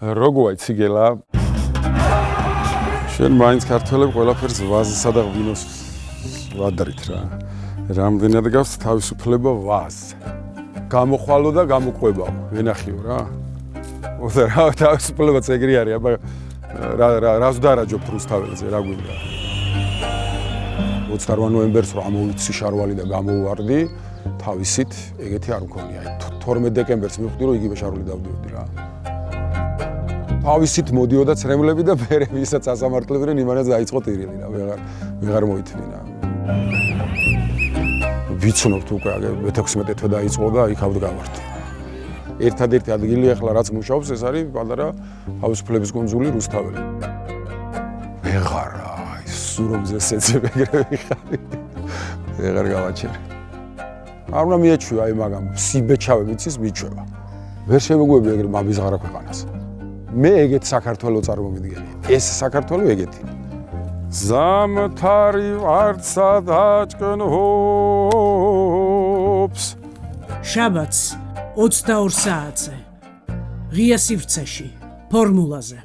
როგორ იციგელა? შენ მაინც ქართველებს ყველაფერს ვაზსა და ღვინოს ვადრით რა. რამდენად გავს თავისუფლება ვაზ. გამოხვალო და გამოყვებაო, ვენახიო რა. ოდა რა თავისუფლებაც ეგრე არის, აბა რას დარაჯობთ რუსთაველზე, რა გვინდა. 28 ნოემბერს რა მოვიცი შარვალი და გამოვარდი, თავისით ეგეთი არ მქონია. 12 დეკემბერს მივხვდი რომ იგივე შარვალი დავდიოდი რა. თავისით მოდიოდა ცრემლები და მე ვისაც ასამართლებდნენ იმანაც დაიწყო ტირილი რა, ვეღარ მოითმინა. ვიცნობთ უკვე მე-16 თვე დაიწყო და იქ ავდგავართ. ერთადერთი ადგილი ახლა რაც მუშაობს ეს არის პატარა თავისუფლების კუნძული რუსთაველი. ვეღარა სურომზე სეცებ ეგრე ვიხარი. ვეღარ გავაჩერე. არ უნდა მიეჩვია აი მაგამ სიბეჩავე ვიცის მიჩვევა. ვერ შემოგვები ეგრე მაბიზღარა ქვეყანას. მე ეგეთ საქართველოს წარმომიდგენი. ეს საქართველო ეგეთი. ზამთარი ვარცა დაჭკნობს. შაბათს 22 საათზე. ღია სივრცეში, ფორმულაზე.